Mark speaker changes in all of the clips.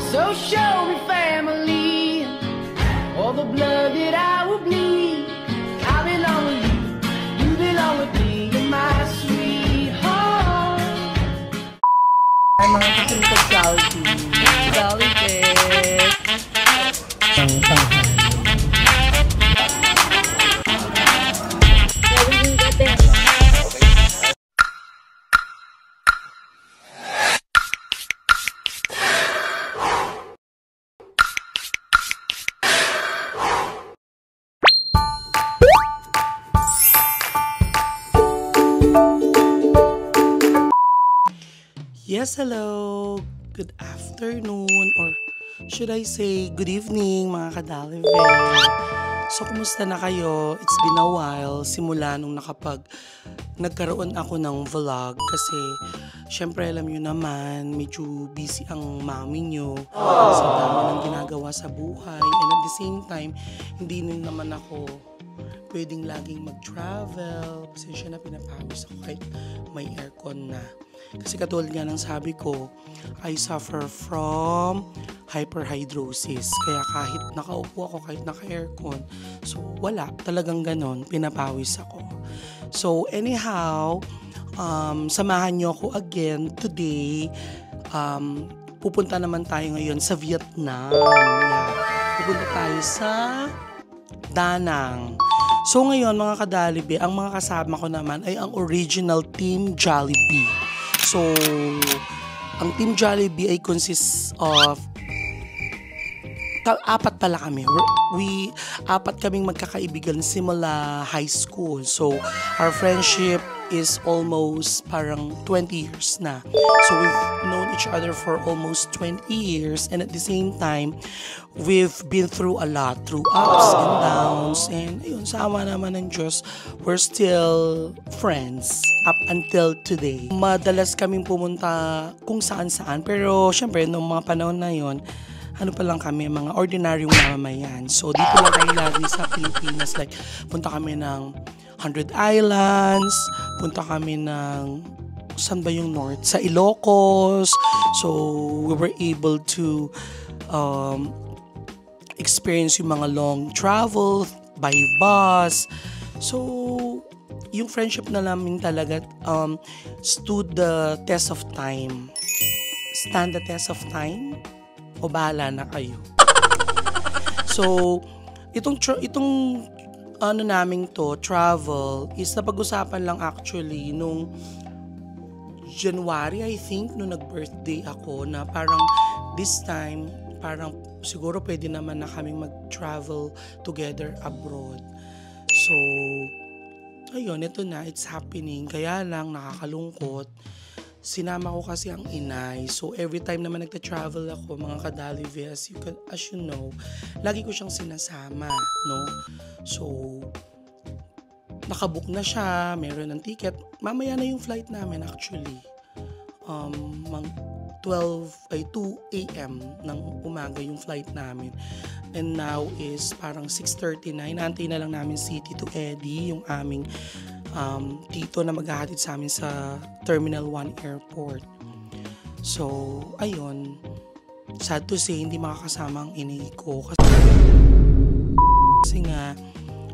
Speaker 1: So show me family, all the blood that I will bleed. I belong with you belong with me, you're my sweetheart. Ay, mga kasunod Jollibee. Jollibee.
Speaker 2: Yes, hello! Good afternoon, or should I say good evening mga kadalive. So, kumusta na kayo? It's been a while simula nung nagkaroon ako ng vlog kasi syempre alam nyo naman, medyo busy ang mami nyo sa dami ng ginagawa sa buhay, and at the same time, hindi naman ako pwedeng laging mag-travel kasi siya na pinapawis ako kahit may aircon na. Kasi katulad nga ng sabi ko, I suffer from hyperhidrosis. Kaya kahit nakaupo ako, kahit naka-aircon, so wala, talagang ganon, pinapawis ako. So anyhow, samahan nyo ako again today. Pupunta naman tayo ngayon sa Vietnam. Yeah. Pupunta tayo sa Da Nang. So ngayon mga kadalibe, ang mga kasama ko naman ay ang original Team Jollibee. So, ang Team Jollibee ay consists of apat pala kami. Apat kaming magkakaibigan simula high school. So, our friendship is almost parang 20 years na. So, we've known each other for almost 20 years, and at the same time, we've been through a lot, through ups and downs, and ayun, sa awa naman ng Diyos, we're still friends up until today. Madalas kaming pumunta kung saan-saan, pero syempre, noong mga panahon na yon, ano pa lang kami, mga ordinaryong mamamayan. So, dito lang tayo lagi sa Pilipinas. Like, punta kami ng 100 Islands, punta kami ng, saan ba yung north? Sa Ilocos. So, we were able to experience yung mga long travel by bus. So, yung friendship na namin talaga stood the test of time. Stand the test of time? O bahala na kayo. So, itong ano naming to, travel, is napag-usapan lang actually nung January, I think, nung nag-birthday ako, na parang this time, parang siguro pwede naman na kaming mag-travel together abroad. So, ayun, ito na, it's happening. Kaya lang, nakakalungkot. Sinama ko kasi ang inay. So, every time naman nagta-travel ako, mga kadalive, as you know, lagi ko siyang sinasama, no? So, nakabook na siya, meron ng ticket. Mamaya na yung flight namin actually. 2 a.m. ng umaga yung flight namin. And now is parang 6:39. Naantay na lang namin si Tito Eddie, yung aming tito na maghahatid sa amin sa Terminal 1 Airport. So, ayun. Sad to say, hindi makakasama ang inay ko. Kasi nga,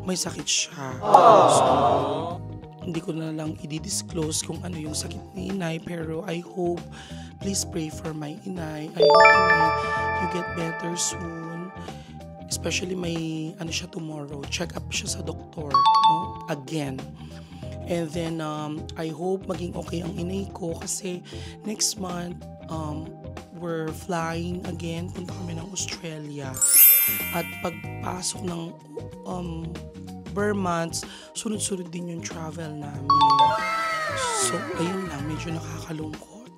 Speaker 2: may sakit siya. So, hindi ko na lang i-disclose kung ano yung sakit ni inay. Pero I hope, please pray for my inay. I hope inay, you get better soon. Especially may, ano siya tomorrow, check up siya sa doktor, no? Again. And then, I hope maging okay ang inay ko kasi next month, we're flying again. Punta kami ng Australia. At pagpasok ng months, sunod-sunod din yung travel namin. So, ayun lang, medyo nakakalungkot.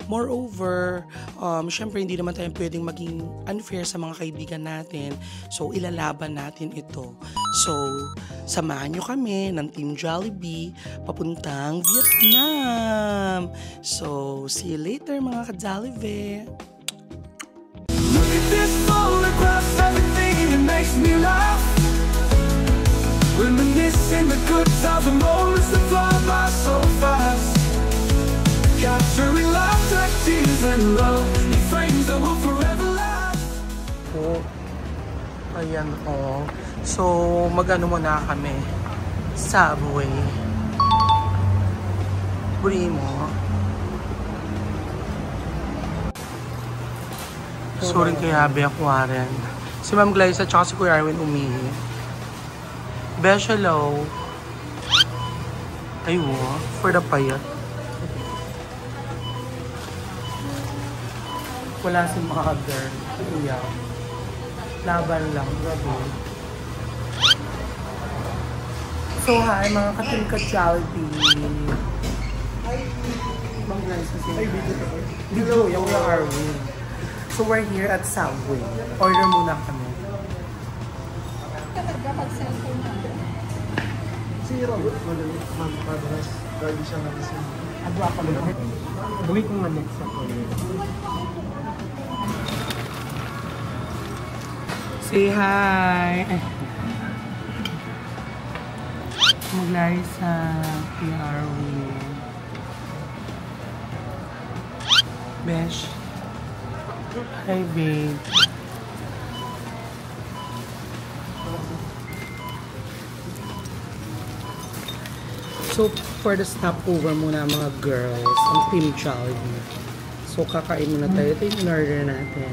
Speaker 2: Moreover, syempre hindi naman tayo pwedeng maging unfair sa mga kaibigan natin. So, ilalaban natin ito. So, samahan nyo kami ng Team Jollibee papuntang Vietnam. So, see you later mga ka-Jollibee.
Speaker 3: Look at this photograph, everything it makes me laugh. Reminiscing the good times, the moments that fly by so fast. Capturing laughter, tears and love, in frames that will forever
Speaker 2: Ayan o. So, mag-ano muna kami. Subway. Buri mo. Sorry kay Abby Aquarian. Si Ma'am Glyza at si Kuya Arwin umihi. Besha low. Aywo, for the payat. Wala si mother. Kuya. Laban lang. Grabe. So, hi mga katilka Jollibee. Ma'am Glyza si Video, yung Kuya Arwin. So, we're here at Subway. Order muna kami.
Speaker 4: Si Robert, madalas lagi siya nagising.
Speaker 2: Adwa pa lang.
Speaker 4: Buwi ko nga next ako.
Speaker 2: Say hi! Maglari sa PRW. Besh. Hi, babe. So, for the stopover muna mga girls, ang Team Jollibee. So, kakain muna tayo. Ito yung in-order natin.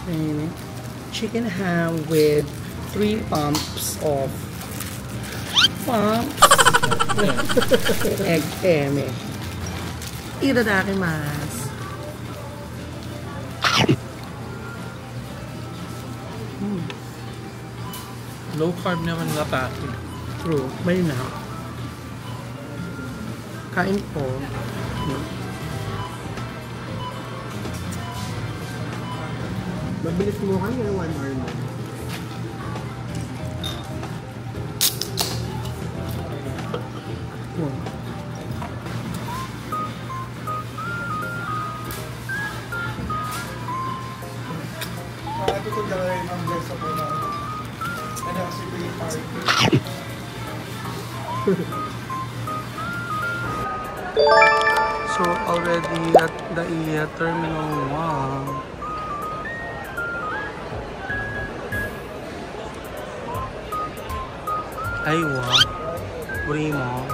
Speaker 2: And chicken ham with 3 pumps of egg eme. Itadakimasu.
Speaker 5: Low carb naman nga pati.
Speaker 2: True. May na. Kain po.
Speaker 4: Mabilis mo kayo 1 hour na. Ito ko gawin ang best ako na. Ano kasi ko yung party.
Speaker 2: So, already at the Terminal 1. Ay, wow. Buri mo.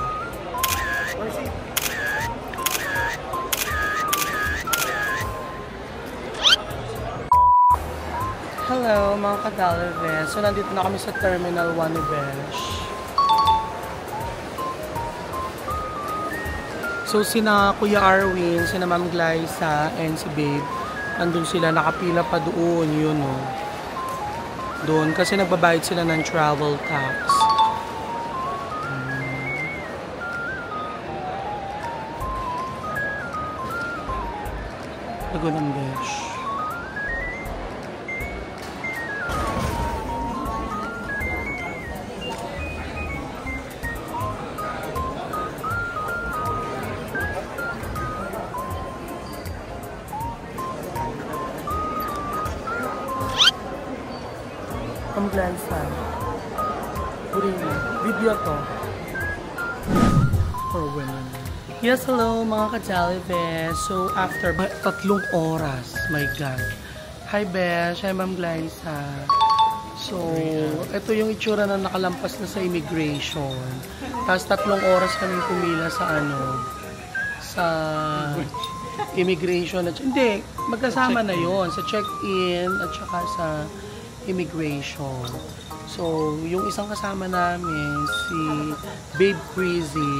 Speaker 2: Hello, mga ka-Dollar. So, nandito na kami sa Terminal 1 ni Besh. So, sina Kuya Arwin, sina Ma'am Glyza, and si Babe, andun sila, nakapila pa doon, yun o. Doon, kasi nagbabayad sila ng travel tax. Lago ng Besh. Ang Glyza. Puri mo. Video to. For women. Yes, hello mga ka-Jollibee. So, after 3 oras, my God. Hi, Besh. Hi, Ma'am Glyza. So, ito yung itsura na nakalampas na sa immigration. Tapos 3 oras kami pumila sa sa immigration. Hindi, magkasama na yon sa check-in at saka sa immigration. So, yung isang kasama namin, si Babe Crazy,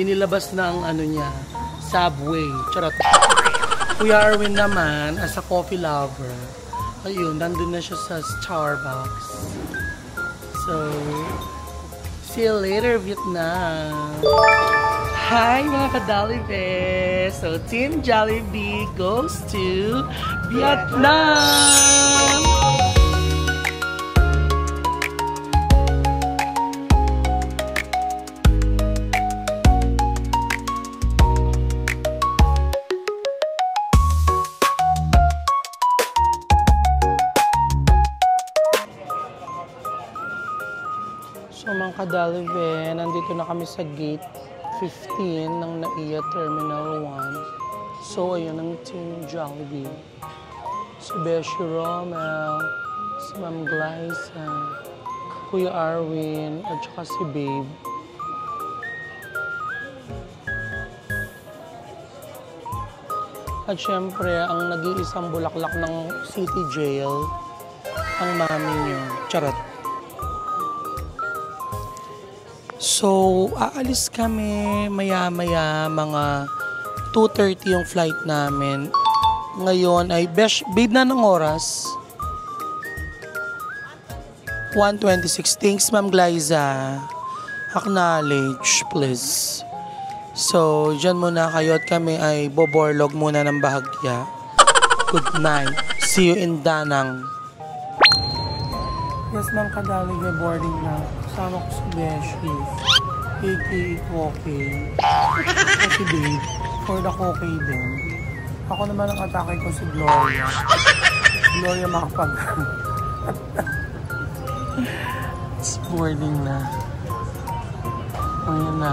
Speaker 2: inilabas na ang niya, Subway. Charot. Kuya Arwin naman, as a coffee lover, ayun, nandun na siya sa Starbucks. So, see you later, Vietnam! Hi, mga ka-Jollibee! So, Team Jollibee goes to Vietnam! So, mga ka-Jollibee, nandito na kami sa gate 15 ng NAIA Terminal 1. So, ayun ang Team Jollibee. si Beshi Romel, si Ma'am Glyza, Kuya Arwin, at saka si Babe. At syempre, ang nag-iisang bulaklak ng City Jail, ang mami niyo. Charot. So, aalis kami maya-maya, mga 2:30 yung flight namin. Ngayon ay, babe na ng oras. 1:26. Thanks, Ma'am Glyza. Acknowledge, please. So, dyan muna kayo at kami ay boborlog muna ng bahagya. Good night. See you in Danang. Yes, Ma'am Kadalig, may boarding na. Kasama ko si Beshi. A.K.A. Koke. Kasi babe, for the Koke din. Ako naman ang atake ko si Gloria. Gloria makapag. It's boarding na. Ayan na.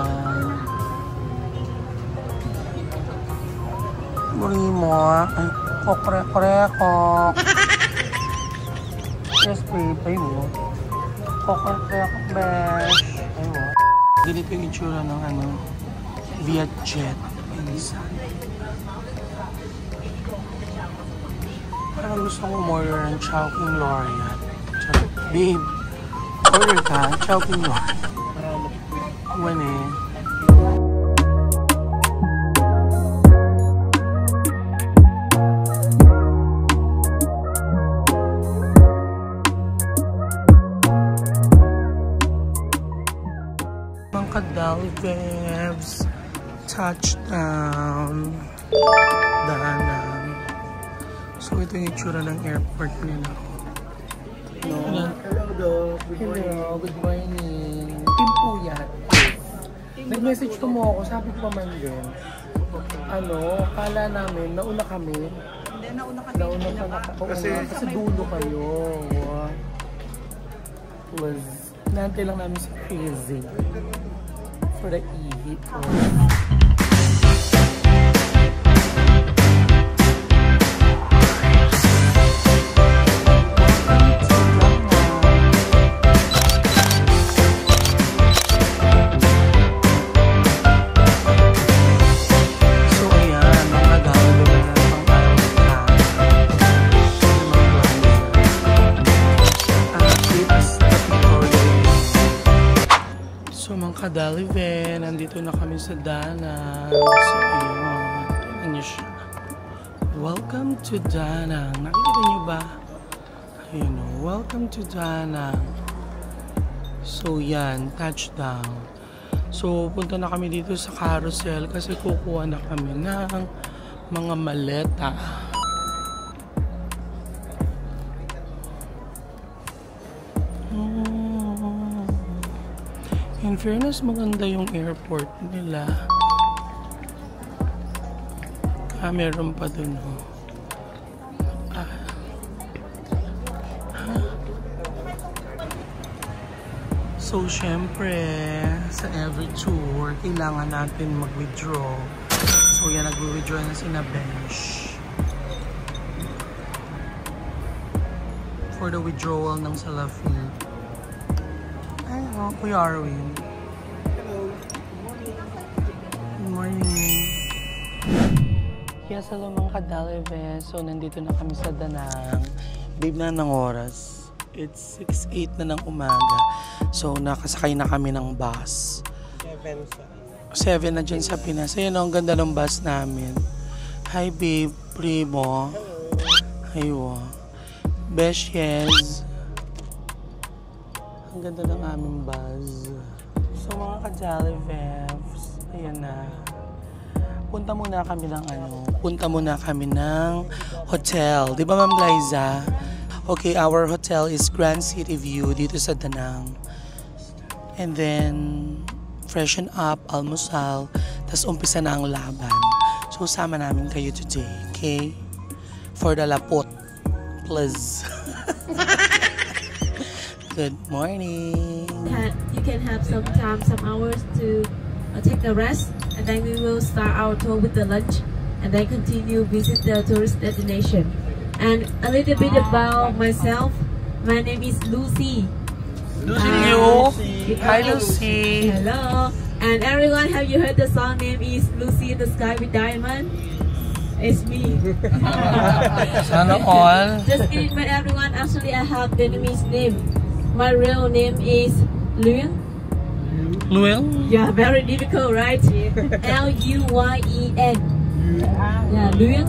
Speaker 2: Primo, ay, kokre-krekok. Yes, babe, ay mo. Kokre-krekok, besh. Ay mo. Ganito yung itsura ng Vietjet. Minsan. Parang gusto kong umorder ng Chowking Laureate. Babe, order ka, Chowking Laureate. Kuwan eh. Dalvebs, touchdown, Danang. So ito yung itsura ng airport nila. No. Hello, good morning. Pimpuyat. Nag-message pa mo ako, sabi ko pa man din. Kala namin, nauna kami.
Speaker 6: Hindi, nauna kami.
Speaker 2: Kasi dulo kayo. Nantay lang namin si Crazy. For the e-heat. Kadalive, nandito na kami sa Danang. So, ayun. Tingnan niyo siya. Welcome to Danang. Nakikita niyo ba? Ayun o. Welcome to Danang. So, yan. Touchdown. So, punta na kami dito sa carousel kasi kukuha na kami ng mga maleta. In fairness, maganda yung airport nila. Meron pa dun, oh. So, syempre, sa every tour, kailangan natin mag-withdraw. So, yan, nag-withdraw na si Nabesh. For the withdrawal ng Salafi. Ay, oh, Kuya Arwin.
Speaker 4: Hello.
Speaker 2: Good morning. Yes, hello mga kadalive. So, nandito na kami sa Danang. Babe na ng oras. It's 6:08 na ng umaga. So, nakasakay na kami ng bus. 7 na dyan sa Pinas. Ayun, ang ganda ng bus namin. Hi, babe. Primo. Aywa. Besh, yes. Ang ganda ng aming bus. So, mga ka-Jolliveves, ayan na. Punta muna kami ng hotel. Di ba, Ma'am Glyza? Okay, our hotel is Grand City View dito sa Danang. And then, freshen up, almusal, tas umpisa na ang laban. So, sama namin kayo today, okay? For the lapot, please. Good morning.
Speaker 7: You can have some time, some hours to take a rest, and then we will start our tour with the lunch, and then continue visit the tourist destination. And a little bit about myself. My name is Lucy.
Speaker 2: Lucy. Hi, Lucy.
Speaker 7: Hello. And everyone, have you heard the song name is Lucy in the Sky with Diamond? It's me.
Speaker 2: Sana all.
Speaker 7: Just kidding, but everyone, actually I have Vietnamese name. My real name is Luyen.
Speaker 2: Luyen?
Speaker 7: Yeah, very difficult, right? Luyen. Yeah, Luyen.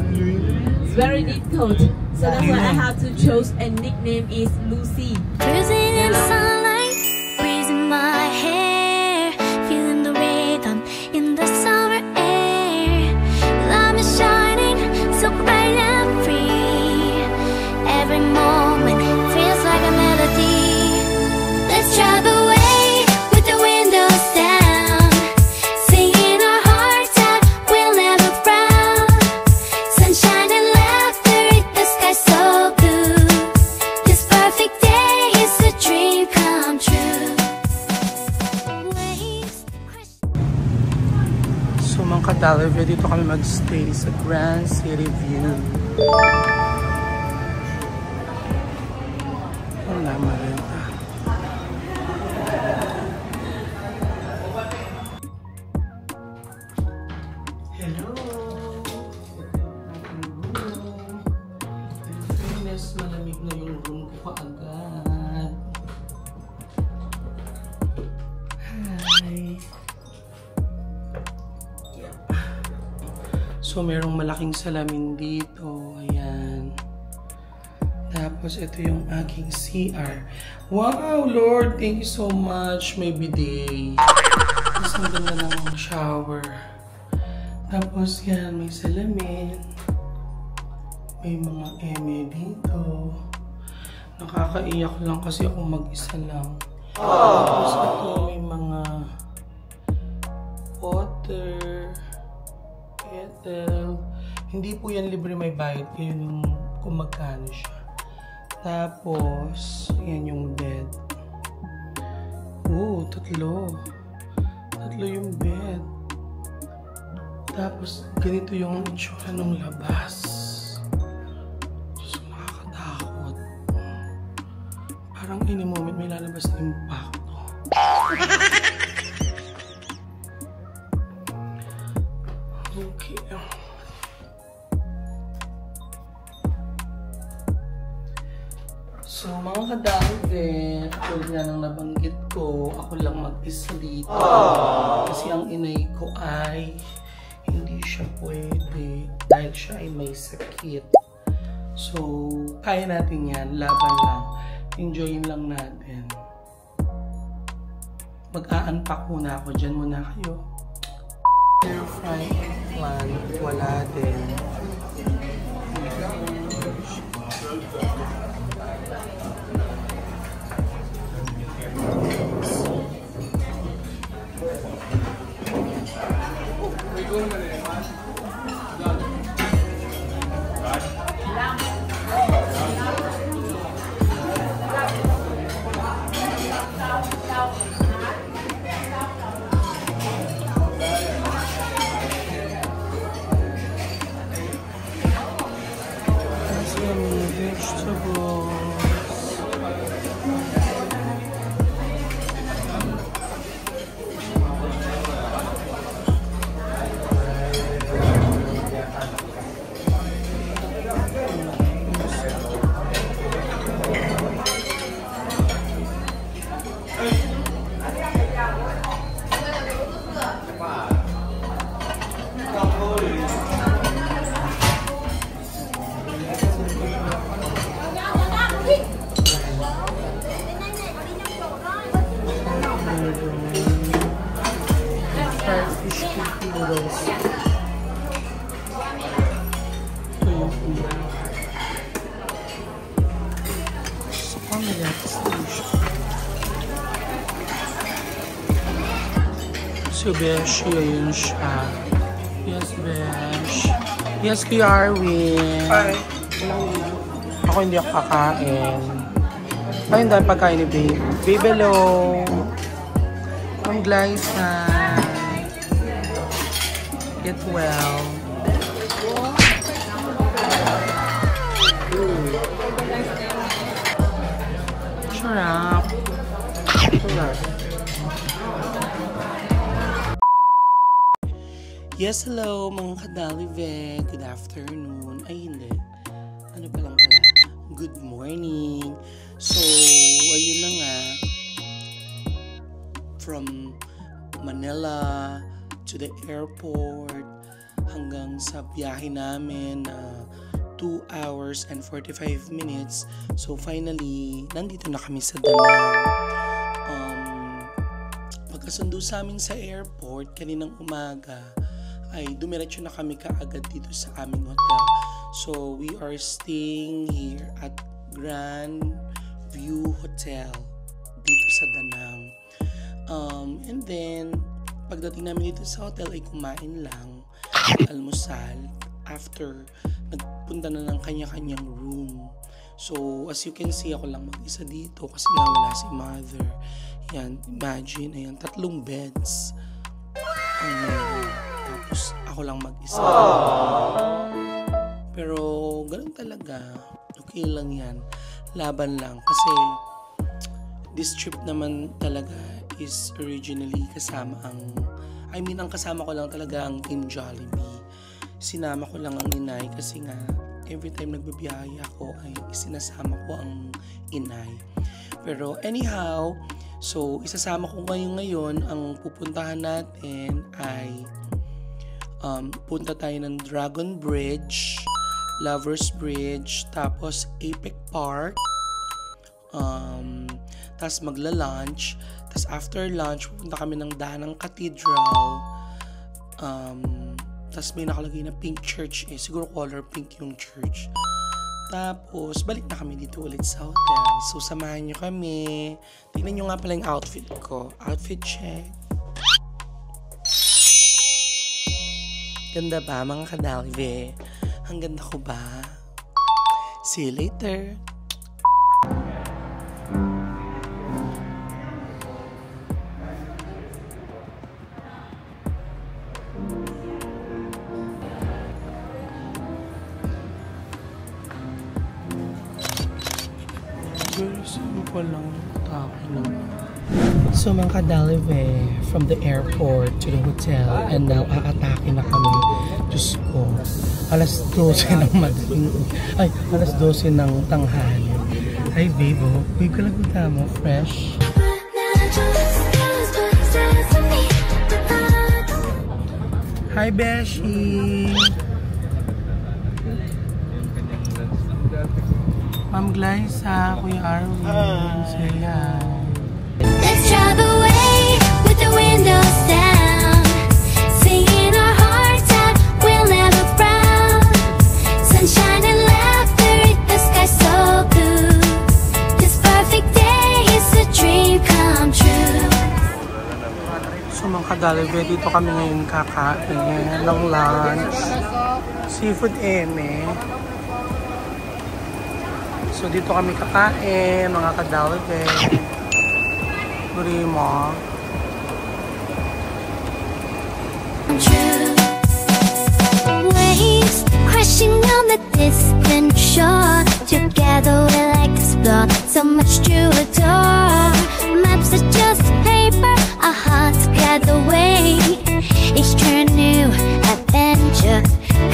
Speaker 7: It's very difficult. So that's why I have to choose a nickname is Lucy.
Speaker 6: Cruising in sunlight, breezing my hair, feeling the rhythm in the summer air. Love is shining so bright and free. Every moment feels like a melody. Let's drive away with the windows down, singing our hearts out, we'll never frown. Sunshine and laughter, the sky so blue. This perfect day is a dream come true. Waves crash.
Speaker 2: So mga ka-Dalivia, dito kami magstay sa Grand City View. Wala maganda. Hello! Fairness, malamig na yung room ko kaagad. Hi! So, merong malaking salamin dito. Ayan. Tapos, ito yung aking CR. Wow, Lord! Thank you so much. May bidet. Tapos, ang ganda ng shower. Tapos, yan. May salamin. May mga eme dito. Nakakaiyak lang kasi ako mag-isa lang. Tapos, ito may mga water. Hindi po yan libre, may bayad kayo nung kung magkano siya. Tapos, yan yung bed. Oh, tatlo. Tatlo yung bed. Tapos, ganito yung itsura ng labas. So, nakakatakot. Parang any moment may lalabas na impacto. Okay. So, mga ka-Dalivia, tulad nga nang nabanggit ko, ako lang mag-isa dito. Kasi ang inay ko ay hindi siya pwede dahil siya ay may sakit. So, kaya natin yan. Laban lang. Enjoyin lang natin. Mag-a-unpack muna ako. Diyan muna kayo. Air fry eggplant, wala din. So, Besh, yun siya. Yes, Besh. Yes, Kuya Arwin.
Speaker 4: Hi.
Speaker 2: Ako hindi ako kakain. Ay, hindi pagkain ni Babe. Babe, hello. Ang Glyza. Get well. Sarap. Yes, hello mga kadalive. Good afternoon. Ay, hindi. Ano pa lang pala? Good morning. So, ayun na nga. From Manila to the airport hanggang sa biyahe namin 2 hours and 45 minutes. So, finally, nandito na kami sa Danang. Pagkasundo sa amin sa airport, kaninang umaga, ay dumiretso na kami kaagad dito sa aming hotel. So, we are staying here at Grand View Hotel dito sa Danang. And then, pagdating namin dito sa hotel ay kumain lang, almusal, after nagpunta na ng kanya-kanyang room. So, as you can see, ako lang mag-isa dito kasi nawala si mother. Yan, imagine, ayan, 3 beds. Tapos, ako lang mag-isa. Pero, ganun talaga. Okay lang yan. Laban lang. Kasi, this trip naman talaga is originally kasama ang kasama ko lang talaga ang Team Jollibee. Sinama ko lang ang inay kasi nga, every time nagbabiyahe ako ay sinasama ko ang inay. Pero anyhow, so isasama ko ngayon ang pupuntahan natin ay punta tayo ng Dragon Bridge, Lovers Bridge, tapos Apex Park, tapos magla-lunch, tapos after lunch pupunta kami ng Danang Cathedral, tapos may nakalagay na pink church siguro color pink yung church. Tapos balik na kami dito ulit sa hotel. So samahan nyo kami. Tingnan nyo nga pala yung outfit ko. Outfit check. Ganda ba mga kadalive? Ang ganda ko ba? See you later. So mga kadalive, from the airport to the hotel, and now aatake na kami. Diyos ko, alas 12 ng madaling, alas 12 ng tanghali. Hi babe, babe ka lang mo, fresh. Hi Beshi. Ma'am Glyza, Kuya Arwin, Saya.
Speaker 6: Let's drive away with the windows down, singing our hearts out, we'll never frown. Sunshine and laughter, the sky so blue. This perfect day is a dream come true.
Speaker 2: So mga kadalive, dito kami ngayon kakain ng lunch. Seafood eme. So dito kami kakain, mga kadalive. Burimo.
Speaker 6: Waves crashing on the distant shore. Together we like to explore, so much to adore. Maps are just paper, our hearts guide the way. Each turn new adventure.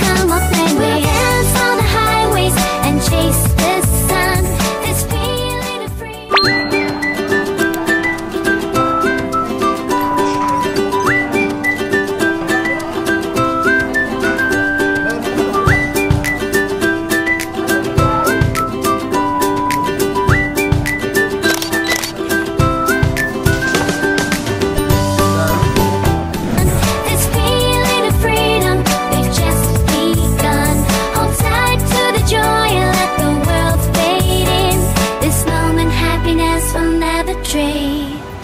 Speaker 6: Come on, play with hands on the highways and chase the sun. This feeling of freedom.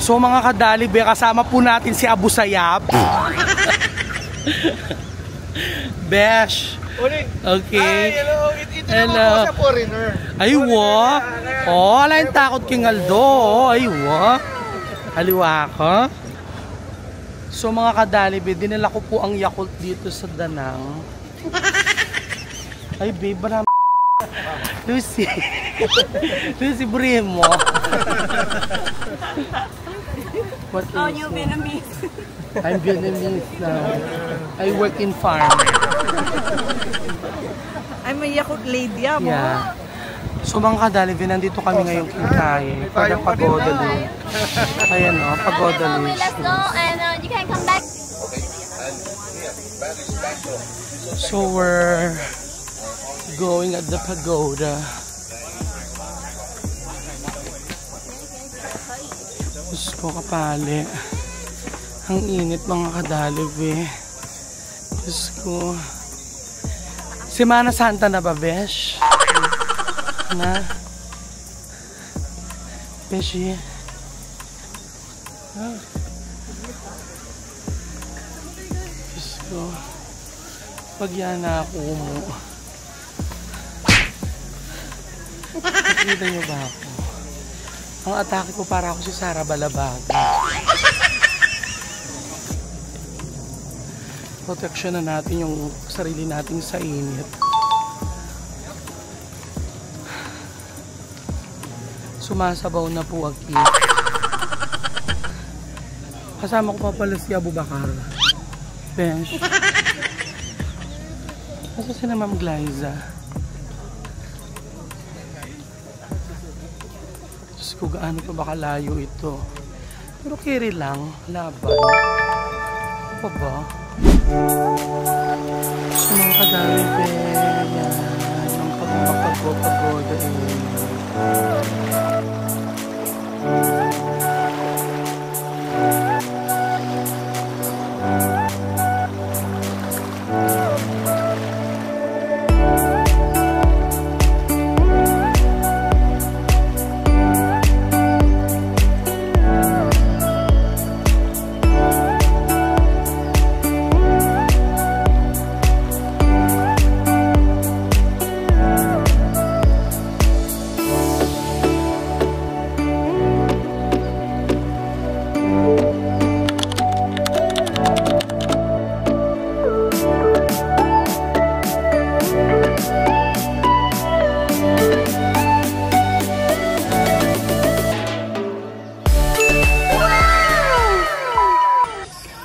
Speaker 2: So mga kadalive, kasama po natin si Abu Sayab. Besh. Okay.
Speaker 4: Ay, hello.
Speaker 2: Hello.
Speaker 4: Ito sa foreigner.
Speaker 2: Ay, wa. Oh, ala yung takot king Aldo. Ay, wa. Aliwa ka. So mga kadalive, dinala ko po ang Yakult dito sa Danang. Ay, babe, marami Lucy. Lucy, burihin mo. What is
Speaker 7: Oh, you
Speaker 2: it?
Speaker 7: Vietnamese.
Speaker 2: I'm Vietnamese now. I work in farm.
Speaker 7: I'm a Yakult lady, mo.
Speaker 2: Yeah. So mga kadalive, nandito kami ngayong Kintaye for the Pagoda Lake. Ayan o, Pagoda Lake.
Speaker 6: Let's go and you can come back.
Speaker 2: So we're going at the pagoda. Diyos ko kapali. Ang init mga kadalive. Diyos ko. Semana Santa na ba, Besh? Na? Beshi? Ah. Diyos ko. Pagyan na ako mo. Nakikita niyo ba ako? Ang atake ko para ako si Sara Balabaga. Protection na natin yung sarili natin sa init. Sumasabaw na po ang cake. Kasama ko pa pala si Abu Bakar. Bench. Kasi si na Ma'am Glyza. Diyos ko, gaano pa ba kalayo ito? Pero carry lang, laban. Ano pa ba? So mga kadalive, yan. Ang pagpapagoda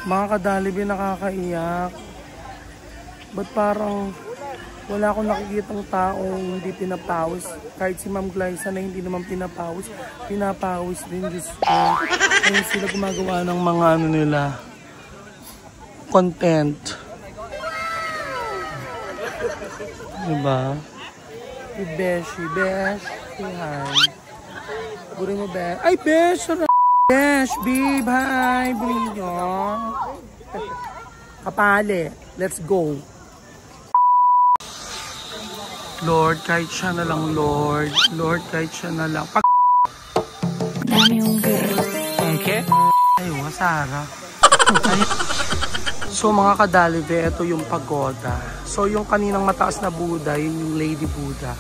Speaker 2: mga kadalive, nakakaiyak. Ba't parang wala akong nakikitang taong hindi pinapawis? Kahit si Ma'am Glyza na hindi naman pinapawis din, Diyos ko. Ayun sila gumagawa ng mga ano nila, content. Diba? Si Beshi, si hi. Buri mo, Besh. Ay, Besh! Besh, babe, hi, brilyo. Kapali, let's go. Lord, kahit siya na lang, Lord. Lord, kahit siya na lang.
Speaker 6: Dami yung girl.
Speaker 2: Okay? Ayun, Sara. So mga kadalive, ito yung pagoda. So yung kaninang mataas na Buddha, yun yung Lady Buddha.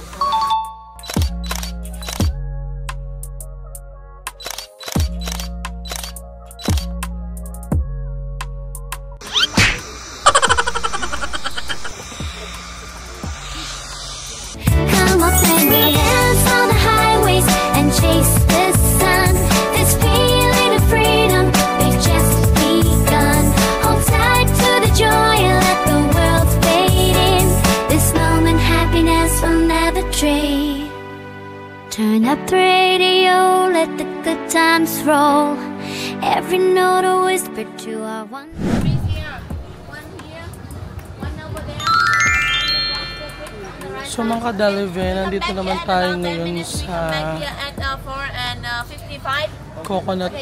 Speaker 6: Come up and dance on the highways and chase the sun. This feeling of freedom, we've just begun. Hold tight to the joy and let the world fade in. This moment, happiness will never trade. Turn up the radio, let the good times roll. Every note a whisper to our one.
Speaker 2: So mga kadalive, nandito naman tayo ngayon sa Coconut.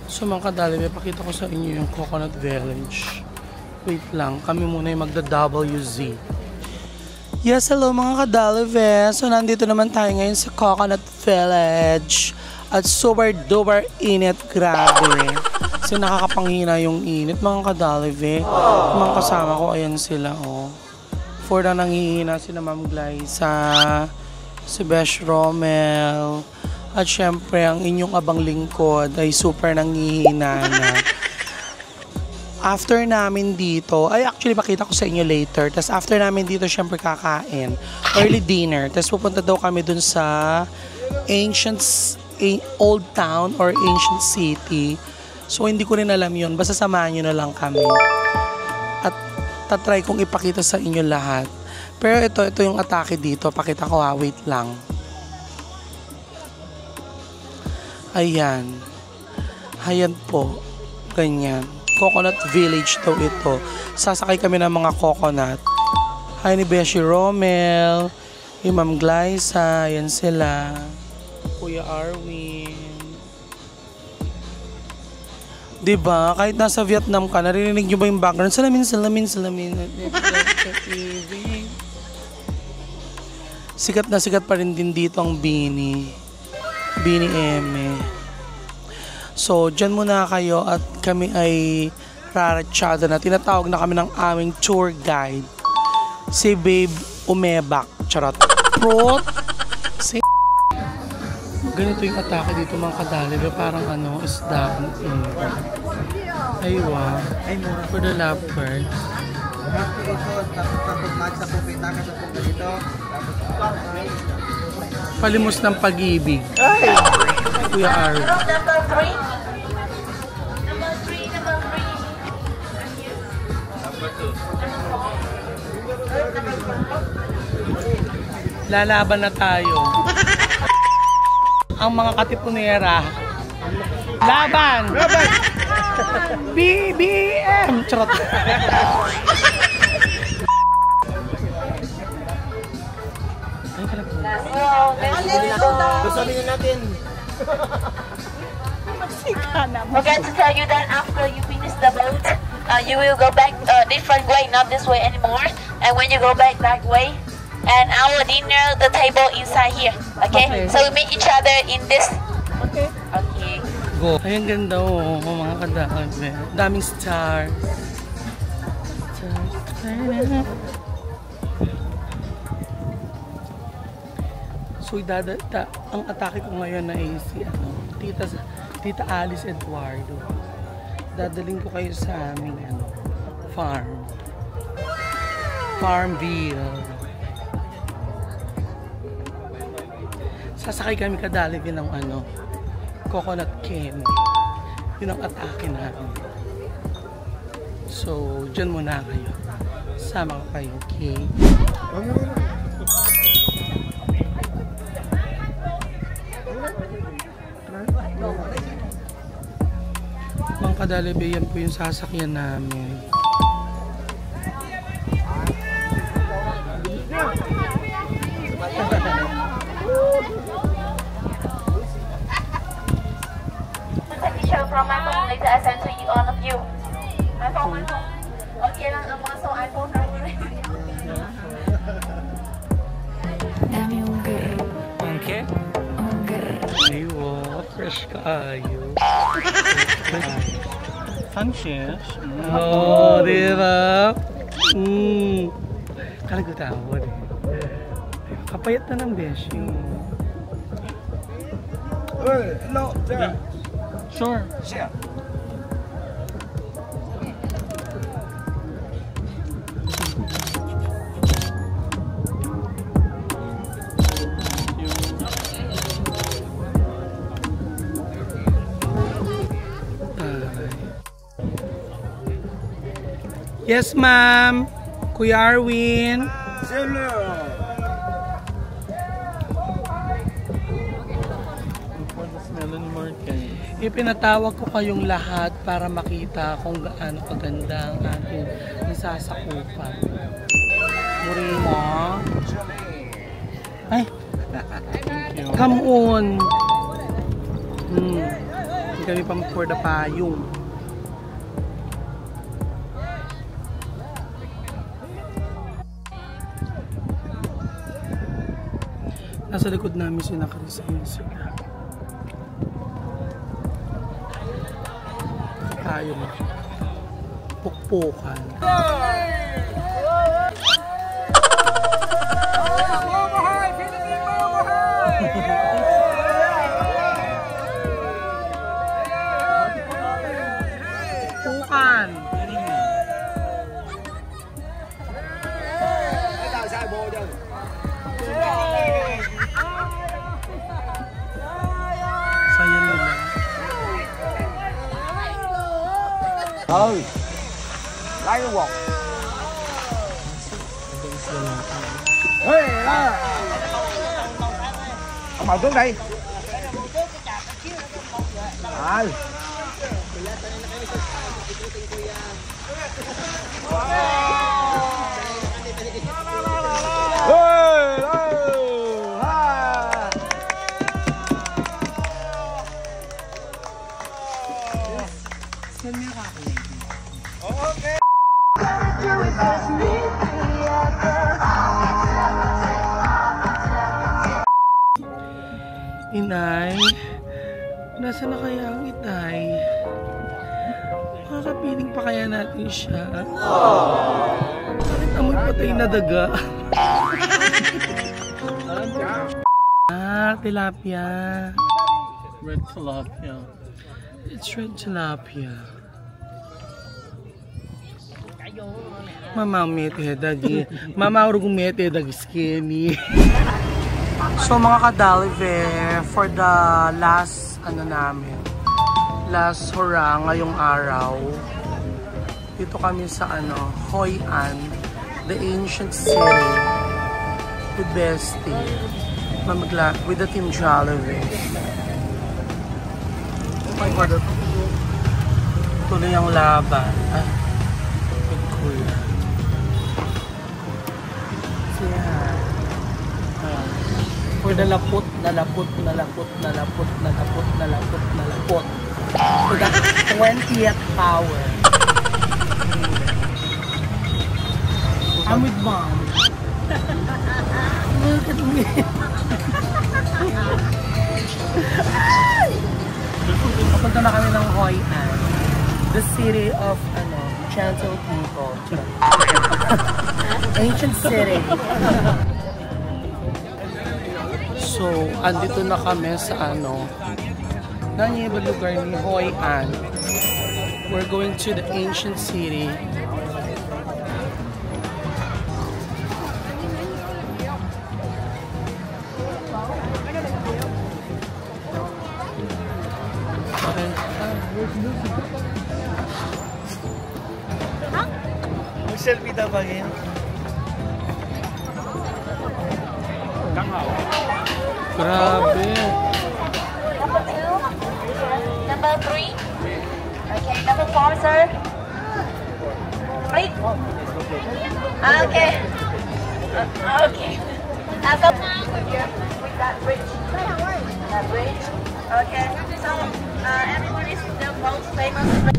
Speaker 2: So mga kadalive, pakita ko sa inyo yung Coconut Village. Wait lang, kami muna yung magda-WZ. Yes, hello mga kadalive. So nandito naman tayo ngayon sa Coconut Village. At super duper init, grabe. Kasi nakakapanghina yung init mga kadalive. Yung mga kasama ko, ayan sila, oh. For na nangihina sila Ma'am Glyza, si Besh Romel, at syempre ang inyong abang lingkod ay super nangihina na. after namin dito, ay actually pakita ko sa inyo later. Tapos after namin dito, syempre kakain. Early dinner. Tapos pupunta daw kami dun sa old town or ancient city. So hindi ko rin alam yun. Basta samahan nyo na lang kami. At tatry kong ipakita sa inyo lahat. Pero ito yung atake dito. Pakita ko ha. Wait lang. Ayan. Ayan po. Ganyan. Coconut Village daw ito. Sasakay kami ng mga coconut. Hi ni Beshi Romel. Yung Ma'am Glyza. Ayan sila. Kuya Arwin. Diba? Kahit nasa Vietnam ka, naririnig nyo ba yung background? Salamin. Sikat na sikat pa rin din dito ang Bini. Bini Eme. So, dyan muna kayo at kami ay raratsada na. Tinatawag na kami ng aming tour guide. Si Babe Umebak. Charot. Prot. Si ganito yung atake dito mga kadali. Parang ano, isda. Aywa. For the lovebirds. Palimos ng pag-ibig. Kuya Arw.
Speaker 7: Number 3.
Speaker 2: Lalaban na tayo. Ang mga katipunera. Laban! BBM! Charot.
Speaker 4: Sabihin natin.
Speaker 7: Forget to tell you that after you finish the boat, you will go back different way, not this way anymore. And when you go back that way, and our dinner, the table inside here. Okay? So we meet each other in this. Okay. Okay.
Speaker 2: Go. Ay, ang ganda oh, mga kadami. Daming stars. So, ang atake ko ngayon na si Tita Alice Eduardo. Dadaling ko kayo sa aming Farmville. Sasakay kami kadalivin ng coconut cane. Yun ang atake namin. So, dyan muna kayo. Sama ko kayo, okay? Mga kadalibe, yan po yung sasakyan namin.
Speaker 7: From my phone later, I send to you, all of you. My phone. Okay, lang ang mga so iPhone.
Speaker 2: Okay? Aywa, fresh kaayo.
Speaker 4: Funches.
Speaker 2: Oh, diba? Kalagutawad eh. Kapayat na ng beshi.
Speaker 4: No, there.
Speaker 2: Sure.
Speaker 4: Yeah.
Speaker 2: Yes, ma'am. Kuya Arwin. Ipinatawag ko kayong lahat para makita kung gaano kaganda ang ating nasasakupan. Murima. Ay. Come on. Hindi kami pang for the payong. Nasa likod namin si Nakaris. Ayun sila. Tayo na. Pukpukan. Pukan.
Speaker 4: Ừ. Lấy cái quạt. Ê, đó. Ông ngồi xuống đi. Rồi.
Speaker 2: Inay, nasaan na kaya ang itay? Makakapiling pa kaya natin siya? Bakit amoy patay na daga? Tilapia.
Speaker 5: Red tilapia.
Speaker 2: It's red tilapia. Mama umete dagi. Mama urug umete dagi skinny. So mga kadalive, for the last last hurrah ngayong araw, dito kami sa Hoi An, the ancient city with Bestie, with the Team Jollibee. Oh my God, tuloy ang laban. With Kuya. For the lapot. For the 20th power. I'm with Mom. Look at me. Papunta na kami ng Hoi An, the city of gentle people. Ancient city. So, andito na kami sa nangyayabang lugar ni Hoi An. We're going to the ancient city. Okay.
Speaker 4: Mag-selfie daw ba ngayon?
Speaker 2: Grabe.
Speaker 7: Number 2. Number 3. Okay, number 4, sir. Right? Okay. Okay. Now go with that bridge. That bridge. Okay. So, everybody is the most famous.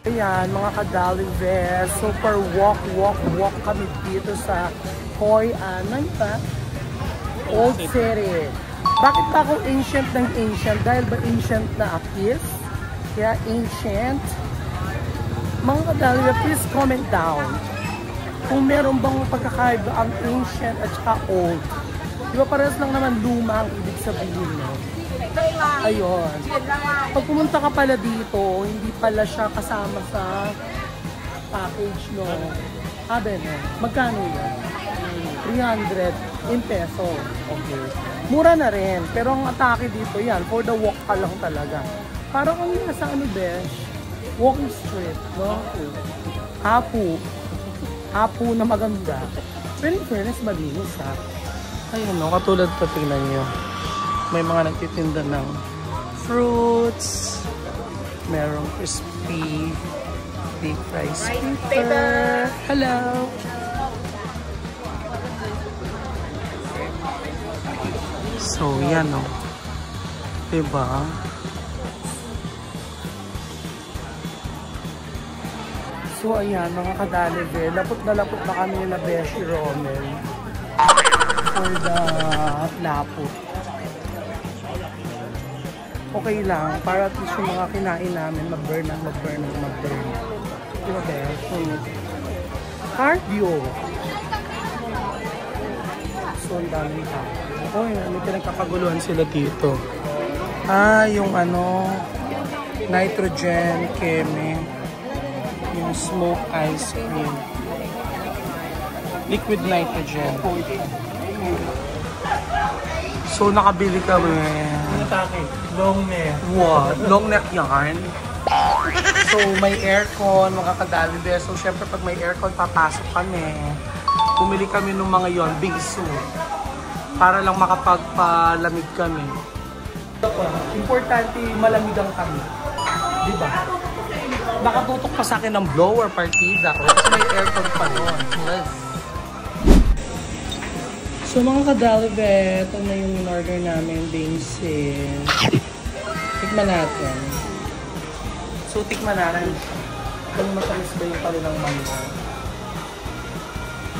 Speaker 2: Ayan, mga kadalive, super walk kami dito sa Hoi An. Ano ba? Old City. Bakit ba ako ancient ng ancient? Dahil ba ancient na akis? Kaya ancient? Mga kadalive, please comment down kung meron bang pagkakaiba ang ancient at saka old. Di ba parehas lang naman luma ang ibig sabihin, no? Ayun. Pag pumunta ka pala dito, hindi pala siya kasama sa package, no? Sabi, no? Magkano yan? 300 in peso. Okay. Mura na rin. Pero ang atake dito yan, for the walk ka lang talaga. Parang ang nasa besh, walking street, no? Hapu na maganda. Pero in fairness, malinis, ha? Ayun, no? Katulad pa, tingnan nyo. May mga nagtitinda ng fruits, merong crispy deep rice paper. Hello! So, yan o. Diba? So, ayan, mga kadalive. Lapot na kami na Beshi Rommel for the lapot. Okay lang, para at least yung mga kinain namin mag-burn. Diba ba? Cardio. So, ang daming tao. May pinagkakaguluhan sila dito. Yung Nitrogen, Keme. Yung smoke ice cream. Liquid nitrogen. So, nakabili kami.
Speaker 5: Long neck.
Speaker 2: What? Long neck yarn. So, may aircon, makakadali din. So, syempre, pag may aircon, papasok kami. Bumili kami ng mga yon, big suit. Para lang makapagpalamig kami. Importante, malamigan kami. Diba? Nakatutok pa sa akin ng blower partida ko. Kasi may aircon pa doon. Yes. So mga kadalibet, ito na yung in-order namin, Dingsin. Tikman natin. So tikman natin kung matamis ba yung kanilang mangga.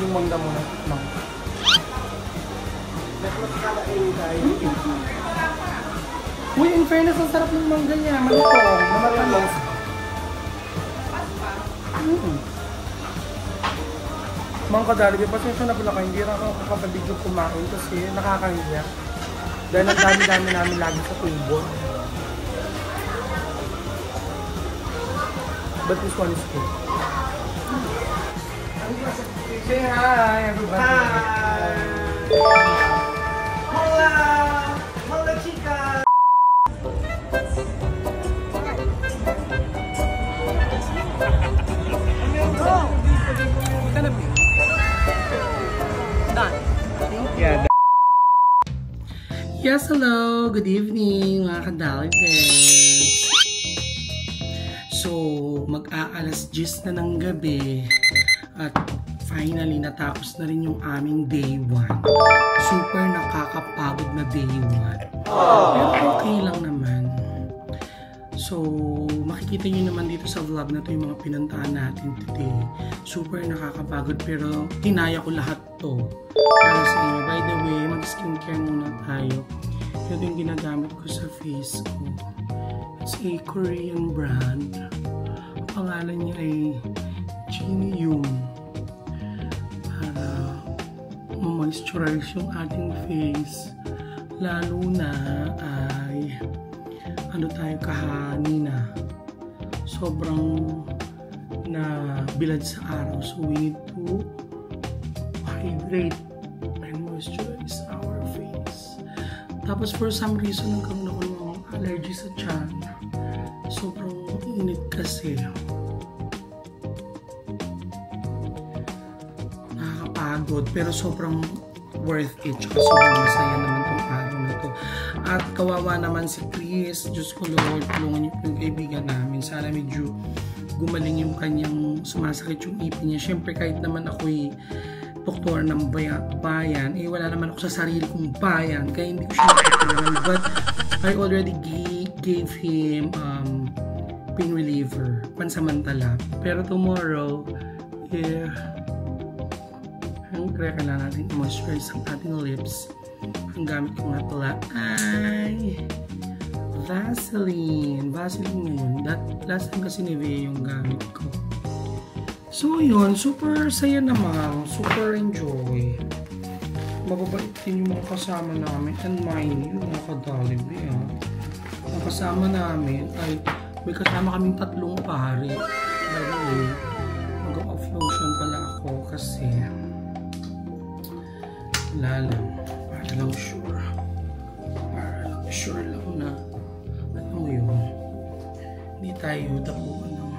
Speaker 2: Yung mangga muna. Mangga. Uy, in fairness, ang sarap ng mangga niya. Malutong, namatamis. Mga kadalibet, pasensya na pala kayo, hindi rin ako kakabigyo kumain kasi nakakahiya. Dahil ang dami-dami namin lagi sa tubo. But this one is good. Say hi, everybody.
Speaker 4: Hi! Hola! Hola, chica!
Speaker 2: Yeah. Yes, hello. Good evening, mga kadalibets. So, mag-aalas 10 na ng gabi at finally natapos na rin yung aming day 1. Super nakakapagod na day 1. Pero okay lang naman. So, makikita nyo naman dito sa vlog na to yung mga pinuntahan natin today. Super nakakapagod pero tinaya ko lahat to para sa inyo. By the way, mag-skincare muna tayo. Ito yung ginagamit ko sa face ko. It's a Korean brand. Pangalan niya ay Genium. Para ma-moisturize yung ating face. Lalo na ay ano tayo kahanina. Sobrang na bilad sa araw. So we need to hydrate and moisturize our face. Tapos for some reason nagkaroon ako ng allergy sa tiyan. Sobrang init kasi. Nakakapagod pero sobrang worth it. Tsaka sobrang masaya naman tong araw na to. At kawawa naman si Chris. Diyos ko Lord, tulungan niyo po yung kaibigan namin. Sana medyo gumaling yung kanyang sumasakit yung ipin niya. Siyempre kahit naman ako'y doktor ng bayan, eh wala naman ako sa sarili kong bayan. Kaya hindi ko siya nakikita. But I already gave him pain reliever. Pansamantala. Pero tomorrow, kailangan natin moisturize ang ating lips. Ang gamit ko nga pala ay Vaseline. Vaseline ngayon. Last time kasi Nivea yung gamit ko. So yun, super saya naman. Super enjoy. Mababait din yung mga kasama namin. And mind you, mga kadalibe. Ang kasama namin ay may kasama kaming 3 pare. By the way, mag-off lotion pala ako kasi wala lang. Para lang sure. Para lang sure lang na alam mo yun, hindi tayo dapuan ng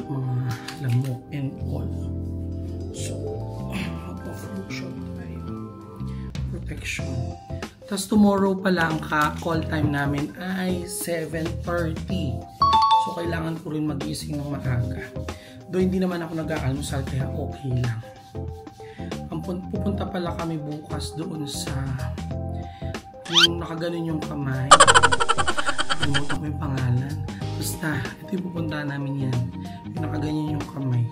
Speaker 2: mga lamok and all. So, mag-off lotion tayo. Protection. Tapos tomorrow pala ang call time namin ay 7:30. So, kailangan ko rin mag-iising ng maaga. Though hindi naman ako nag-aalmusal kaya okay lang. Pupunta pala kami bukas doon sa yung nakaganon yung kamay. Kalimutan ko yung pangalan. Basta, ito yung pupuntahan namin yan. Yung nakaganyan yung kamay.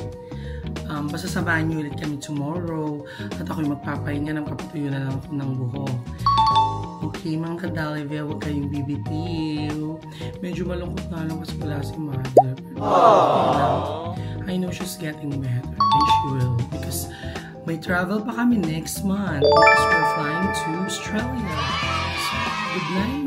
Speaker 2: Basta samahan nyo ulit kami tomorrow. At ako'y magpapahinga ng kapatuyo na lang ako ng buhok. Okay, mga kadalive, huwag kayong bibitiw. Medyo malungkot na lang kasi wala si mother. Pero okay lang. I know she's getting better. And she will. Because may travel pa kami next month. Because we're flying to Australia. So, good night,